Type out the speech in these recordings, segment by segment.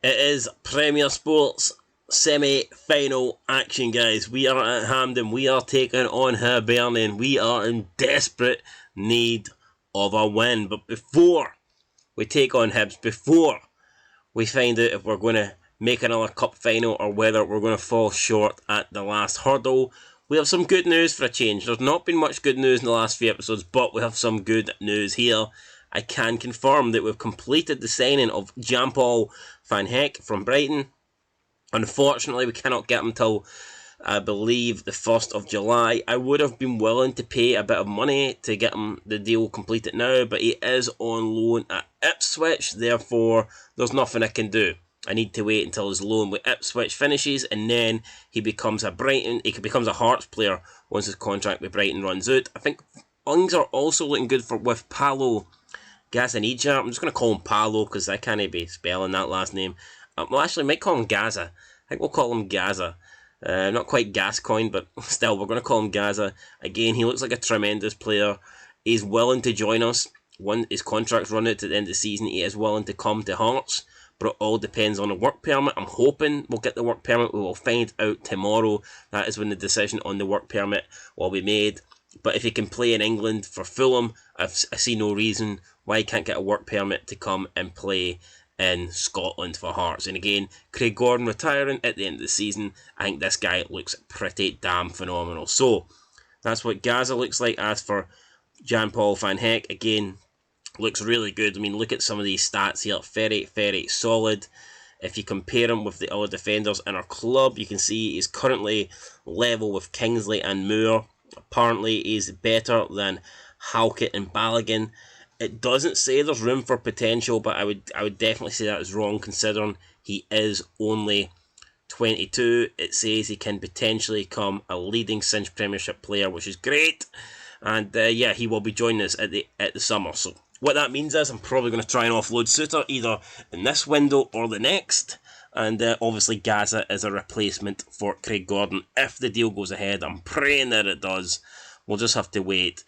It is Premier Sports semi-final action, guys. We are at Hampden. We are taking on Hibernian. We are in desperate need of a win. But before we take on Hibs, before we find out if we're going to make another cup final or whether we're going to fall short at the last hurdle, we have some good news for a change. There's not been much good news in the last few episodes, but we have some good news here. I can confirm that we've completed the signing of Jan-Paul van Heck from Brighton. Unfortunately, we cannot get him until, I believe, the 1st of July. I would have been willing to pay a bit of money to get him the deal completed now, but he is on loan at Ipswich, therefore there's nothing I can do. I need to wait until his loan with Ipswich finishes, and then he becomes a Hearts player once his contract with Brighton runs out. I think things are also looking good with Paulo Gazzaniga. I'm just going to call him Paulo because I can't be spelling that last name. Well, actually, I might call him Gaza. I think we'll call him Gaza. Not quite Gascoigne, but still, we're going to call him Gaza. Again, he looks like a tremendous player. He's willing to join us. When his contract's run out at the end of the season, he is willing to come to Hearts. But it all depends on the work permit. I'm hoping we'll get the work permit. We will find out tomorrow. That is when the decision on the work permit will be made. But if he can play in England for Fulham, I see no reason why he can't get a work permit to come and play in Scotland for Hearts. And again, Craig Gordon retiring at the end of the season. I think this guy looks pretty damn phenomenal. So, that's what Gaza looks like. As for Jan-Paul van Heck, again, looks really good. I mean, look at some of these stats here. Very, very solid. If you compare him with the other defenders in our club, you can see he's currently level with Kingsley and Moore. Apparently, he's better than Halkett and Balogun. It doesn't say there's room for potential, but I would definitely say that is wrong considering he is only 22. It says he can potentially become a leading Cinch Premiership player, which is great. And yeah, he will be joining us at the summer. So what that means is I'm probably going to try and offload Suter either in this window or the next. And obviously Gaza is a replacement for Craig Gordon if the deal goes ahead. I'm praying that it does. We'll just have to wait.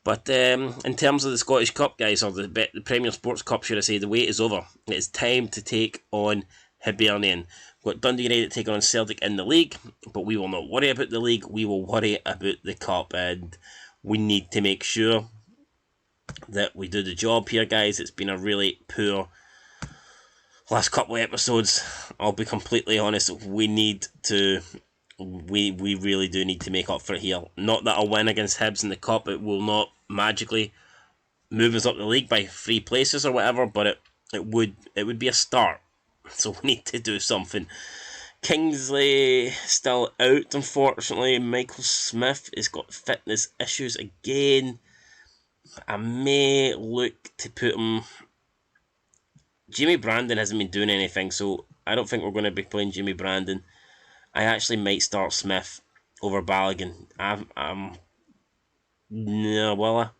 But in terms of the Scottish Cup, guys, or the Premier Sports Cup, should I say, the wait is over. It's time to take on Hibernian. We've got Dundee United taking on Celtic in the league, but we will not worry about the league. We will worry about the Cup, and we need to make sure that we do the job here, guys. It's been a really poor last couple of episodes. I'll be completely honest. We really do need to make up for it here. Not that a win against Hibs in the Cup, it will not magically move us up the league by 3 places or whatever, but it would be a start. So we need to do something. Kingsley still out, unfortunately. Michael Smith has got fitness issues again. I may look to put him... Jimmy Brandon hasn't been doing anything, so I don't think we're going to be playing Jimmy Brandon. I actually might start Smith over Balogun. No,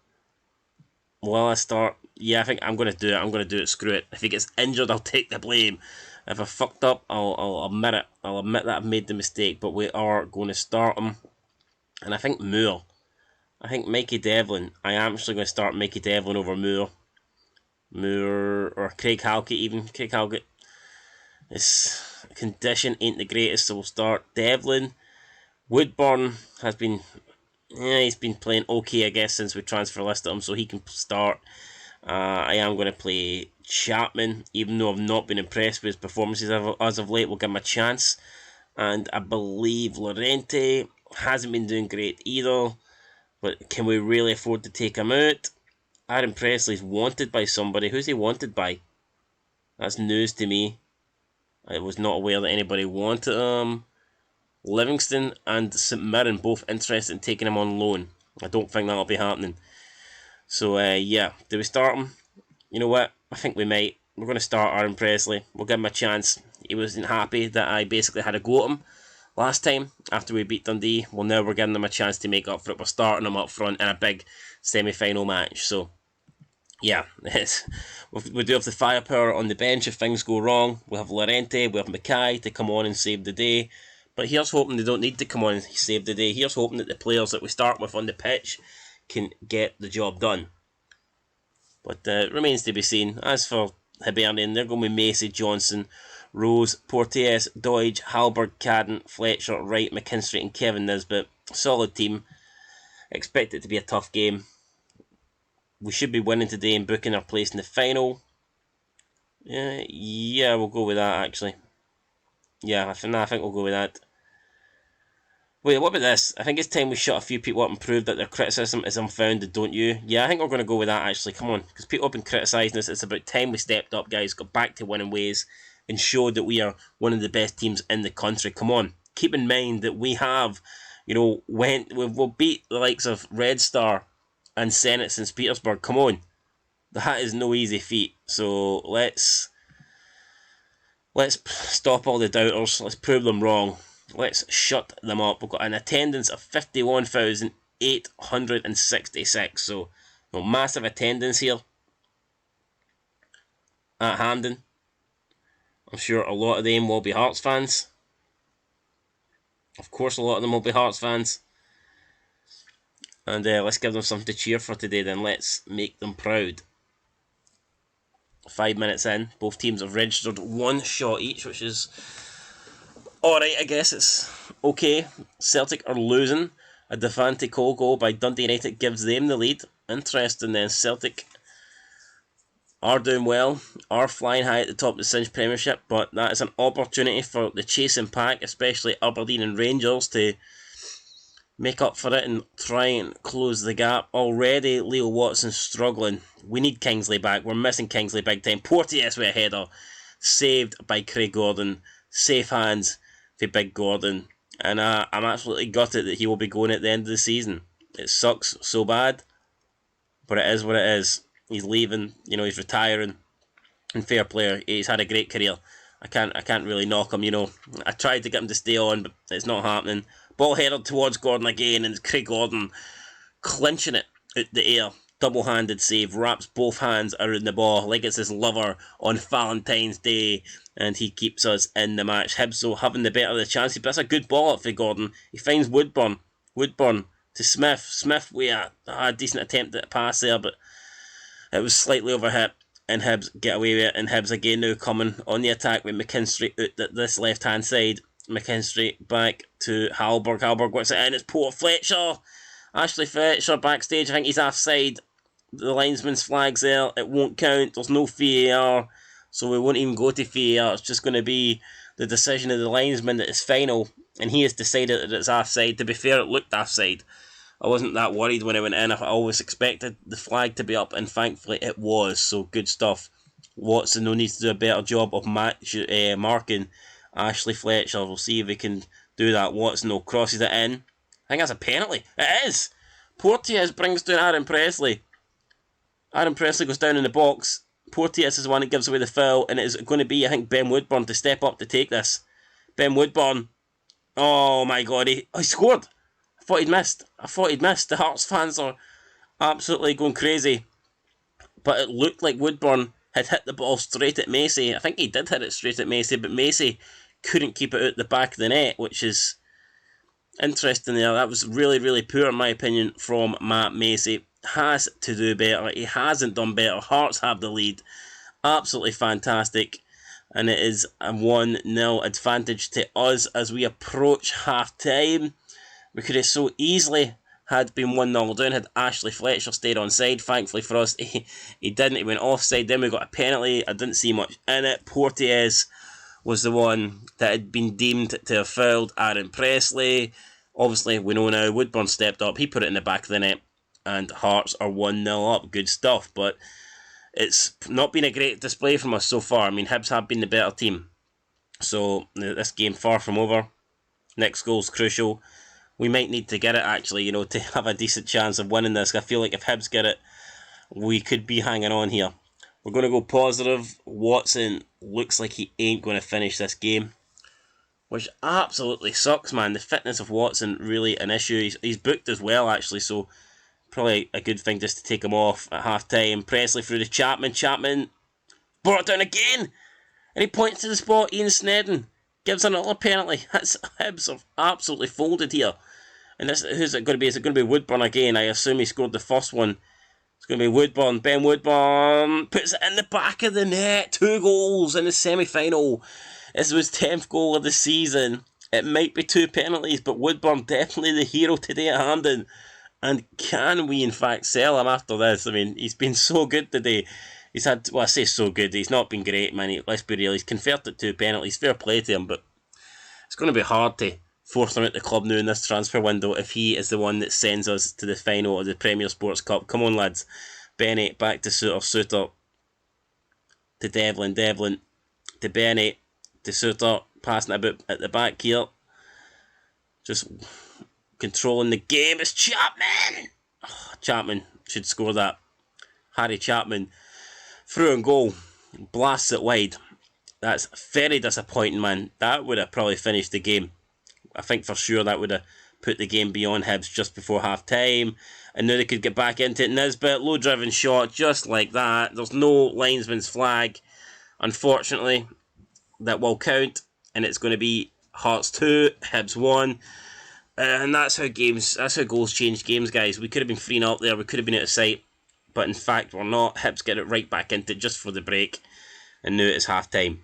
will I start? Yeah, I think I'm going to do it. I'm going to do it. Screw it. If he gets injured, I'll take the blame. If I fucked up, I'll admit it. I'll admit that I've made the mistake, but we are going to start him. And I think Moore. I think Mikey Devlin. I am actually going to start Mikey Devlin over Moore. Moore, or Craig Halkett even. Craig Halkett. His condition ain't the greatest, so we'll start Devlin. Woodburn has been... Yeah, he's been playing okay, I guess, since we transfer listed him, so he can start. I am going to play Chapman, even though I've not been impressed with his performances as of late. We'll give him a chance. And I believe Llorente hasn't been doing great either, but can we really afford to take him out? Aaron Presley's wanted by somebody. Who's he wanted by? That's news to me. I was not aware that anybody wanted him. Livingston and St Mirren both interested in taking him on loan. I don't think that'll be happening. So, yeah. Do we start him? You know what? I think we might. We're going to start Aaron Presley. We'll give him a chance. He wasn't happy that I basically had a go at him last time after we beat Dundee. Well, now we're giving him a chance to make up for it. We're starting him up front in a big semi-final match. So, yeah, we do have the firepower on the bench if things go wrong. We have Llorente, we have Mackay to come on and save the day. But here's hoping they don't need to come on and save the day. Here's hoping that the players that we start with on the pitch can get the job done. But it remains to be seen. As for Hibernian, they're going with Macy, Johnson, Rose, Porteous, Doidge, Halberg, Cadden, Fletcher, Wright, McKinstry and Kevin Nisbet. Solid team. Expect it to be a tough game. We should be winning today and booking our place in the final. Yeah, we'll go with that actually. Yeah, I think we'll go with that. Wait, what about this? I think it's time we shut a few people up and prove that their criticism is unfounded, don't you? Yeah, I think we're going to go with that actually. Come on, because people have been criticising us. It's about time we stepped up, guys. Got back to winning ways and showed that we are one of the best teams in the country. Come on, keep in mind that we have, we'll beat the likes of Red Star and Zenit St. Petersburg. Come on, that is no easy feat. So let's stop all the doubters. Let's prove them wrong. Let's shut them up. We've got an attendance of 51,866. So, massive attendance here at Hampden. I'm sure a lot of them will be Hearts fans. Of course, a lot of them will be Hearts fans. And let's give them something to cheer for today then. Let's make them proud. 5 minutes in, both teams have registered 1 shot each, which is alright, I guess it's okay. Celtic are losing. A Devante Cole goal by Dundee United gives them the lead. Interesting then. Celtic are doing well, are flying high at the top of the Cinch Premiership, but that is an opportunity for the chasing pack, especially Aberdeen and Rangers, to make up for it and try and close the gap. Already, Leo Watson's struggling. We need Kingsley back. We're missing Kingsley big time. Porteous with a header. Saved by Craig Gordon. Safe hands for Big Gordon. And I'm absolutely gutted that he will be going at the end of the season. It sucks so bad, but it is what it is. He's leaving. He's retiring. And fair player. He's had a great career. I can't really knock him. I tried to get him to stay on, but it's not happening. Ball headed towards Gordon again, and Craig Gordon clinching it out the air. Double-handed save, wraps both hands around the ball like it's his lover on Valentine's Day, and he keeps us in the match. Hibs though having the better of the chance. He puts a good ball up for Gordon. He finds Woodburn. Woodburn to Smith. Smith with a decent attempt at a pass there, but it was slightly overhit, and Hibs get away with it. And Hibs again now coming on the attack with McKinstry out at this left-hand side. McKinstry back to Halberg. Halberg wants it in. It's poor Fletcher. Ashley Fletcher backstage. I think he's offside. The linesman's flag's there. It won't count. There's no VAR. So we won't even go to VAR. It's just going to be the decision of the linesman that is final. And he has decided that it's offside. To be fair, it looked offside. I wasn't that worried when it went in. I always expected the flag to be up. And thankfully it was. So good stuff. Watson no needs to do a better job of marking Ashley Fletcher. We'll see if he can do that. Watson no crosses it in. I think that's a penalty. It is! Porteous brings down Aaron Presley. Aaron Presley goes down in the box. Porteous is the one that gives away the foul, and it is going to be, I think, Ben Woodburn to step up to take this. Ben Woodburn. Oh my god, he scored! I thought he'd missed. The Hearts fans are absolutely going crazy. But it looked like Woodburn had hit the ball straight at Macy. I think he did hit it straight at Macy, but Macy couldn't keep it out the back of the net, which is interesting there. That was really, really poor in my opinion from Matt Macy. Has to do better. He hasn't done better. Hearts have the lead. Absolutely fantastic. And it is a 1-0 advantage to us as we approach half-time. We could have so easily had been 1-0 down had Ashley Fletcher stayed on side. Thankfully for us, he didn't. He went offside. Then we got a penalty. I didn't see much in it. Porteous was the one that had been deemed to have fouled Aaron Presley. Obviously, we know now Woodburn stepped up. He put it in the back of the net. And Hearts are 1-0 up. Good stuff. But it's not been a great display from us so far. I mean, Hibs have been the better team. So, this game far from over. Next goal's crucial. We might need to get it, actually, to have a decent chance of winning this. I feel like if Hibs get it, we could be hanging on here. We're going to go positive. Watson looks like he ain't going to finish this game, which absolutely sucks, man. The fitness of Watson really an issue. He's booked as well, actually, so probably a good thing just to take him off at half-time. Presley through to Chapman. Chapman brought it down again, and he points to the spot. Ian Snedden gives another penalty. That's Hibs are absolutely folded here. And this, who's it going to be? Is it going to be Woodburn again? I assume he scored the first one. It's going to be Woodburn. Ben Woodburn puts it in the back of the net. 2 goals in the semi-final. This was 10th goal of the season. It might be 2 penalties, but Woodburn definitely the hero today at Hampden. And can we in fact sell him after this? I mean, he's been so good today. He's had, well, I say so good, he's not been great, man. Let's be real, he's converted 2 penalties. Fair play to him, but it's going to be hard to force him out the club now in this transfer window if he is the one that sends us to the final of the Premier Sports Cup. Come on, lads. Benny back to Suter to Devlin to Benny to Suter, passing it about at the back here. Just controlling the game. It's Chapman! Oh, Chapman should score that. Harry Chapman through and goal. Blasts it wide. That's very disappointing, man. That would have probably finished the game. I think for sure that would have put the game beyond Hibs just before half time. And now they could get back into it. Nisbet, low driven shot, just like that. There's no linesman's flag. Unfortunately, that will count. And it's going to be Hearts 2, Hibs 1. And that's how goals change games, guys. We could have been 3-0 up there. We could have been out of sight. But in fact, we're not. Hibs get it right back into it just for the break. And now it's half time.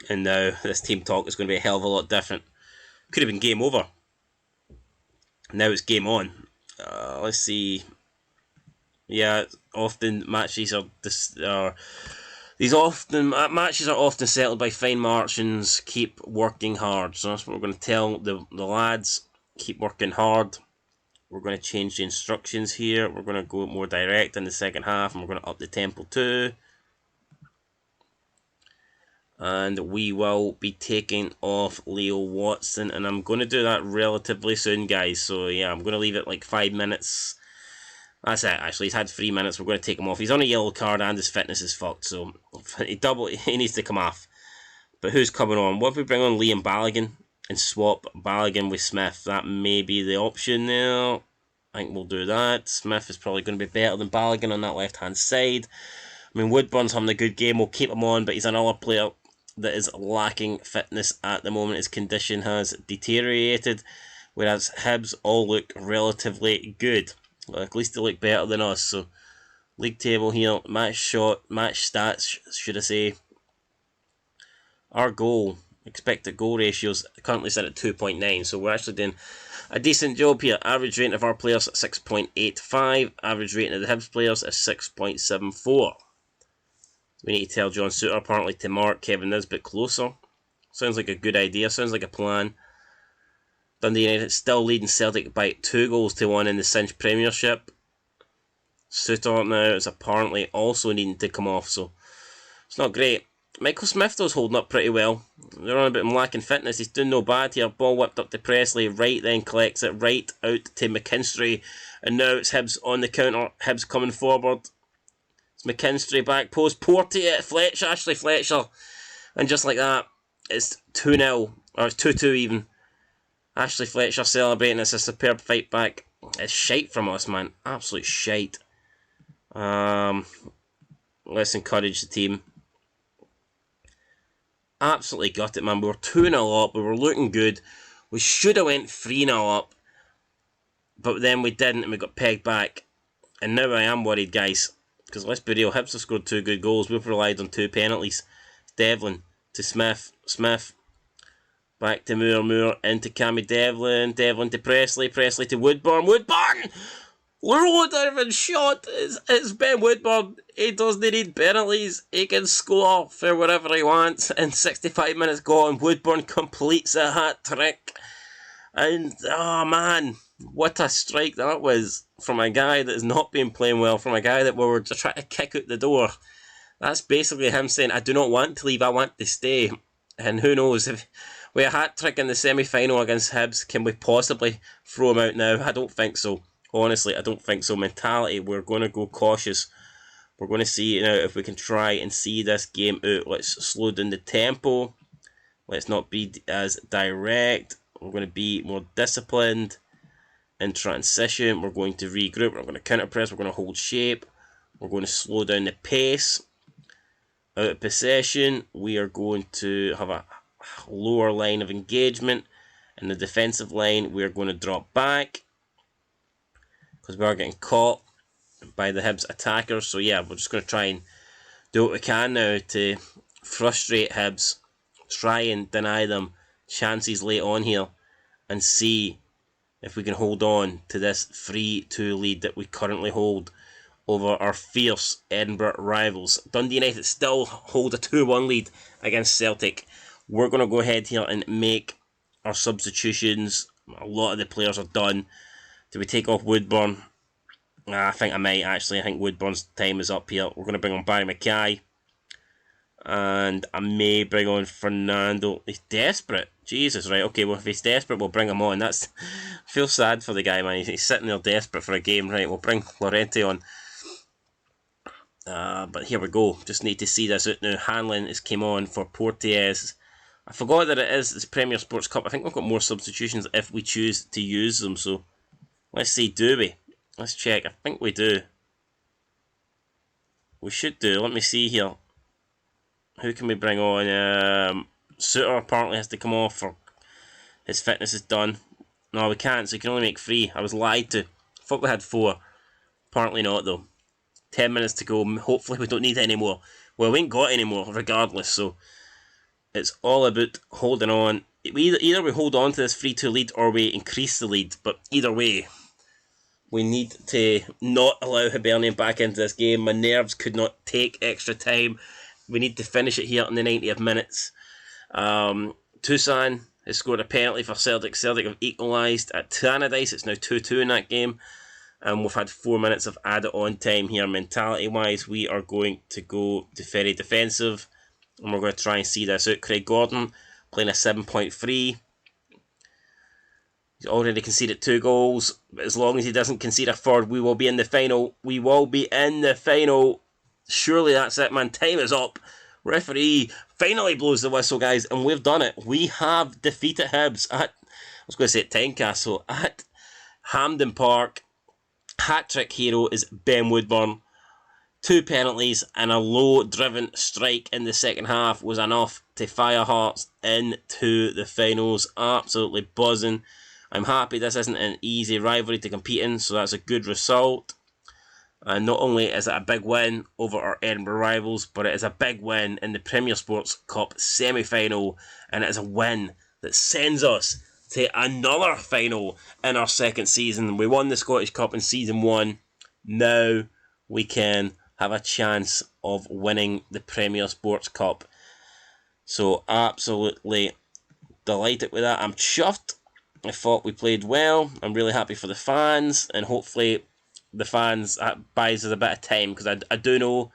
And now this team talk is going to be a hell of a lot different. Could have been game over. Now it's game on. Let's see. Yeah, often matches are matches are often settled by fine margins. Keep working hard. So that's what we're going to tell the lads. Keep working hard. We're going to change the instructions here. We're going to go more direct in the second half, and we're going to up the tempo too. And we will be taking off Leo Watson, and I'm going to do that relatively soon, guys. So yeah, I'm going to leave it like 5 minutes. That's it, actually. He's had 3 minutes. We're going to take him off. He's on a yellow card and his fitness is fucked, so he needs to come off. But who's coming on? What if we bring on Liam Balogun and swap Balogun with Smith? That may be the option there. I think we'll do that. Smith is probably going to be better than Balogun on that left-hand side. I mean, Woodburn's having a good game. We'll keep him on, but he's another player that is lacking fitness at the moment. His condition has deteriorated, whereas Hibs all look relatively good. Well, at least they look better than us. So, league table here, match stats, should I say. Our expected goal ratios currently set at 2.9, so we're actually doing a decent job here. Average rating of our players at 6.85, average rating of the Hibs players is 6.74. We need to tell John Suter apparently to mark Kevin Nisbet closer. Sounds like a good idea, sounds like a plan. Dundee United still leading Celtic by 2-1 in the Cinch Premiership. Suter now is apparently also needing to come off, so it's not great. Michael Smith though is holding up pretty well. They're on about him lacking fitness. He's doing no bad here. Ball whipped up to Presley. Wright then collects it right out to McKinstry. And now it's Hibs on the counter. Hibs coming forward. It's McKinstry back post. Portier, Fletcher, Ashley Fletcher. And just like that, it's 2-0. Or it's 2-2 even. Ashley Fletcher celebrating. It's a superb fight back. It's shite from us, man. Absolute shite. Let's encourage the team. Absolutely got it, man. We were 2-0 up. We were looking good. We should have went 3-0 up. But then we didn't and we got pegged back. And now I am worried, guys. Because let's be real, Hibs have scored 2 good goals. We've relied on 2 penalties. Devlin to Smith. Smith back to Moore into Cammy Devlin. Devlin to Presley. Presley to Woodburn. Woodburn! Low diving shot. It's Ben Woodburn. He doesn't need penalties. He can score for whatever he wants. And 65 minutes gone, Woodburn completes a hat-trick. And, oh man, what a strike that was from a guy that has not been playing well, from a guy that we were just trying to kick out the door. That's basically him saying, I do not want to leave, I want to stay. And who knows, if with a hat-trick in the semi-final against Hibs, can we possibly throw him out now? I don't think so. Honestly, I don't think so. Mentality, we're going to go cautious. We're going to see now if we can try and see this game out. Let's slow down the tempo. Let's not be as direct. We're going to be more disciplined in transition. We're going to regroup. We're going to counter press. We're going to hold shape. We're going to slow down the pace. Out of possession, we are going to have a lower line of engagement. In the defensive line, we are going to drop back, because we are getting caught by the Hibs attackers. So yeah, we're just going to try and do what we can now to frustrate Hibs, try and deny them chances late on here and see if we can hold on to this 3-2 lead that we currently hold over our fierce Edinburgh rivals. Dundee United still hold a 2-1 lead against Celtic. We're going to go ahead here and make our substitutions. A lot of the players are done. Do we take off Woodburn? I think I might actually. I think Woodburn's time is up here. We're going to bring on Barry Mackay. And I may bring on Fernando. He's desperate. Jesus, right. Okay, well, if he's desperate, we'll bring him on. I feel sad for the guy, man. He's sitting there desperate for a game. Right, we'll bring Llorente on. But here we go. Just need to see this out now. Hanlon has came on for Porteous. I forgot that it is this Premier Sports Cup. I think we've got more substitutions if we choose to use them. So, let's see, do we? Let's check. I think we do. We should do. Let me see here. Who can we bring on? Suter apparently has to come off for his fitness is done. No, we can't, so you can only make 3. I was lied to. I thought we had 4. Apparently not, though. 10 minutes to go. Hopefully we don't need any more. Well, we ain't got any more, regardless, so it's all about holding on. Either we hold on to this 3-2 lead or we increase the lead, but either way, we need to not allow Hibernian back into this game. My nerves could not take extra time. We need to finish it here in the 90th minutes. Toussaint has scored a penalty for Celtic. Celtic have equalised at Tannadice. It's now 2-2 in that game. And we've had 4 minutes of added on time here. Mentality-wise, we are going to go to very defensive. And we're going to try and see this out. Craig Gordon playing a 7.3. He's already conceded 2 goals. But as long as he doesn't concede a third, we will be in the final. We will be in the final. Surely that's it, man. Time is up. Referee finally blows the whistle, guys. And we've done it. We have defeated Hibs at, I was going to say at Tynecastle, at Hampden Park. Hat-trick hero is Ben Woodburn. 2 penalties and a low-driven strike in the second half was enough to fire Hearts into the finals. Absolutely buzzing. I'm happy this isn't an easy rivalry to compete in, so that's a good result. And not only is it a big win over our Edinburgh rivals, but it is a big win in the Premier Sports Cup semi-final, and it is a win that sends us to another final in our second season. We won the Scottish Cup in season 1. Now we can have a chance of winning the Premier Sports Cup. So absolutely delighted with that. I'm chuffed. I thought we played well. I'm really happy for the fans, and hopefully the fans, that buys us a bit of time, because I do know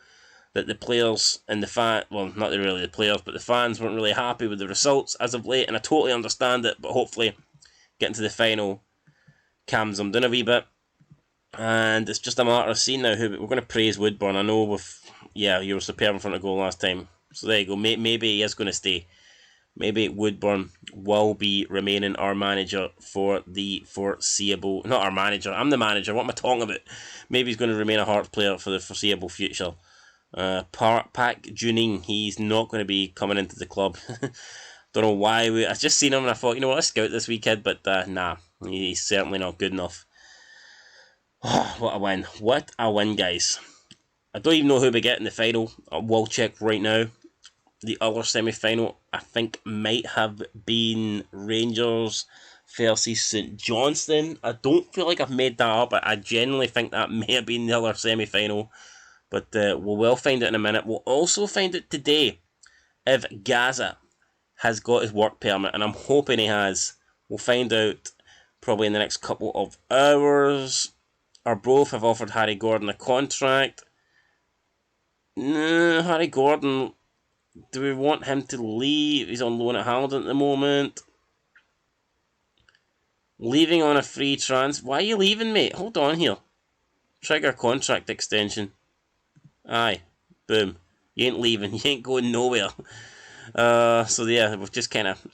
that the players and well, not really the players, but the fans weren't really happy with the results as of late, and I totally understand it, but hopefully getting to the final calms them down a wee bit. And it's just a matter of seeing now who we're going to praise. Woodburn. I know you were superb in front of goal last time, so there you go. Maybe he is going to stay. Maybe Woodburn will be remaining our manager for the foreseeable... Not our manager, I'm the manager, what am I talking about? Maybe he's going to remain a Hearts player for the foreseeable future. Pak Juning, he's not going to be coming into the club. Don't know why. I just seen him and I thought, you know what, let's scout this wee kid, but nah, he's certainly not good enough. What a win. What a win, guys. I don't even know who we get in the final. I will check right now. The other semi-final, I think, might have been Rangers versus St Johnstone. I don't feel like I've made that up. I genuinely think that may have been the other semi-final. But we will find it in a minute. We'll also find out today if Gaza has got his work permit, and I'm hoping he has. We'll find out probably in the next couple of hours. Arbroath have offered Harry Gordon a contract. Harry Gordon... Do we want him to leave? He's on loan at Hampden at the moment. Leaving on a free transfer. Why are you leaving, mate? Hold on here. Trigger contract extension. Aye. Boom. You ain't leaving. You ain't going nowhere. So yeah, we've just kind of...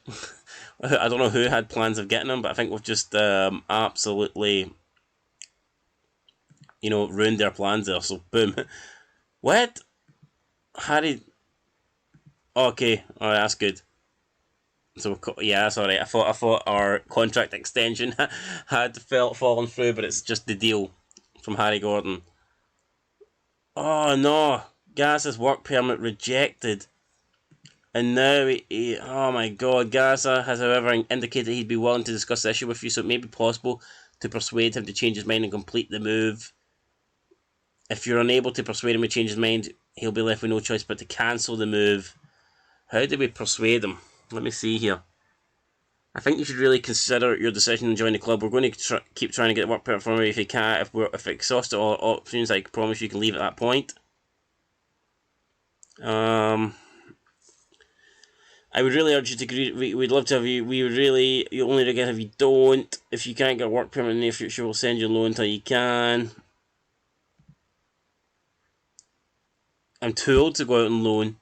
I don't know who had plans of getting him, but I think we've just absolutely... ruined their plans there. So boom. What? Harry... Okay, alright, that's good. So yeah, that's alright. I thought our contract extension had fallen through, but it's just the deal from Harry Gordon. Oh no, Gaz's work permit rejected. And now, oh my god, Gaza has however indicated he'd be willing to discuss the issue with you, so it may be possible to persuade him to change his mind and complete the move. If you're unable to persuade him to change his mind, he'll be left with no choice but to cancel the move. How do we persuade him? Let me see here. I think you should really consider your decision and join the club. We're going to keep trying to get work permit from you if you can. If exhausted all options, I promise you can leave at that point. I would really urge you to agree. We'd love to have you. We would really. You'll only regret if you don't. If you can't get a work permit in the near future, we'll send you a loan until you can. I'm too old to go out on loan.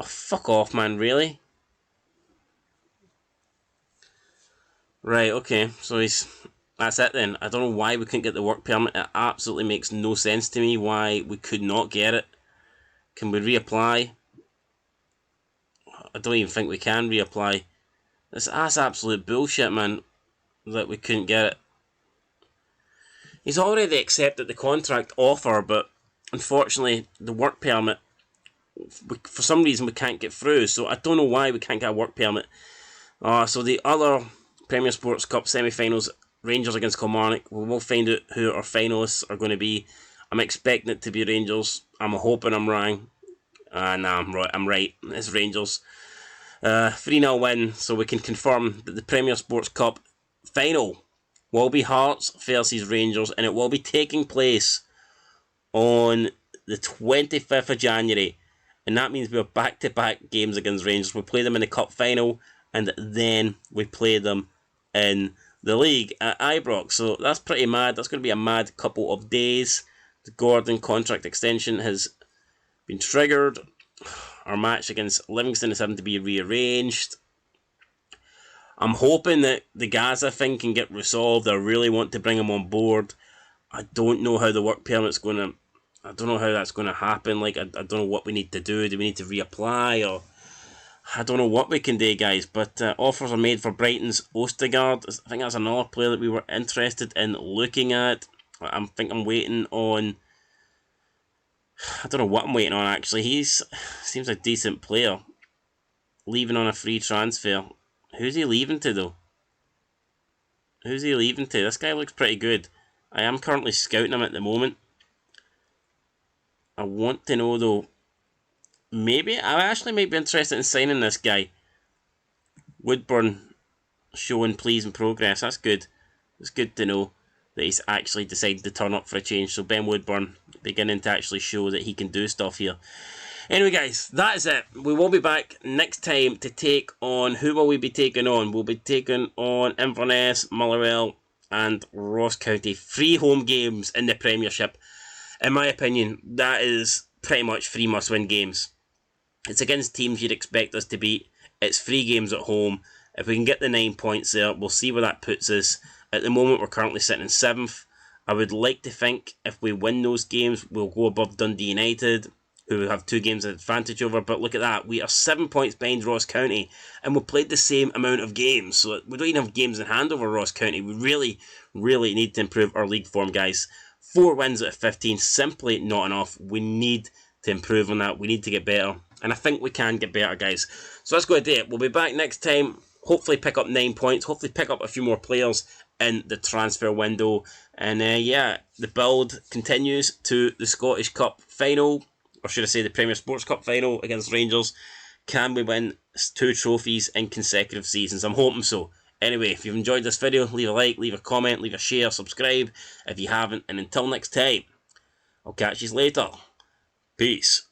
Oh, fuck off, man. Really? Right, okay. So that's it then. I don't know why we couldn't get the work permit. It absolutely makes no sense to me why we could not get it. Can we reapply? I don't even think we can reapply. That's absolute bullshit, man, that we couldn't get it. He's already accepted the contract offer, but unfortunately the work permit, for some reason we can't get through, so I don't know why we can't get a work permit. So the other Premier Sports Cup semi-finals, Rangers against Kilmarnock, we will find out who our finalists are going to be. I'm expecting it to be Rangers. I'm hoping I'm wrong. Nah, I'm right. It's Rangers. 3-0 win, so we can confirm that the Premier Sports Cup final will be Hearts versus Rangers, and it will be taking place on the 25th of January. And that means we have back-to-back games against Rangers. We play them in the Cup final, and then we play them in the league at Ibrox. So that's pretty mad. That's going to be a mad couple of days. The Gordon contract extension has been triggered. Our match against Livingston is having to be rearranged. I'm hoping that the Gaza thing can get resolved. I really want to bring him on board. I don't know how the work permit's going to... I don't know how that's going to happen. Like, I don't know what we need to do. Do we need to reapply? Or I don't know what we can do, guys. But offers are made for Brighton's Ostergaard. I think that's another player that we were interested in looking at. I think I'm waiting on... I don't know what I'm waiting on, actually. Seems a decent player. Leaving on a free transfer. Who's he leaving to, though? Who's he leaving to? This guy looks pretty good. I am currently scouting him at the moment. I want to know, though. Maybe I actually might be interested in signing this guy. Woodburn showing pleasing progress. That's good. It's good to know that he's actually decided to turn up for a change. So Ben Woodburn beginning to actually show that he can do stuff here. Anyway, guys, that is it. We will be back next time to take on... Who will we be taking on? We'll be taking on Inverness, Motherwell and Ross County. 3 home games in the Premiership. In my opinion, that is pretty much 3 must-win games. It's against teams you'd expect us to beat. It's 3 games at home. If we can get the 9 points there, we'll see where that puts us. At the moment, we're currently sitting in 7th. I would like to think if we win those games, we'll go above Dundee United, who have 2 games of advantage over. But look at that. We are 7 points behind Ross County, and we've played the same amount of games. So we don't even have games in hand over Ross County. We really, really need to improve our league form, guys. 4 wins out of 15, simply not enough. We need to improve on that. We need to get better. And I think we can get better, guys. So that's going to do it. We'll be back next time. Hopefully pick up 9 points. Hopefully pick up a few more players in the transfer window. And yeah, the build continues to the Scottish Cup final. Or should I say the Premier Sports Cup final against Rangers. Can we win 2 trophies in consecutive seasons? I'm hoping so. Anyway, if you've enjoyed this video, leave a like, leave a comment, leave a share, subscribe if you haven't. And until next time, I'll catch you later. Peace.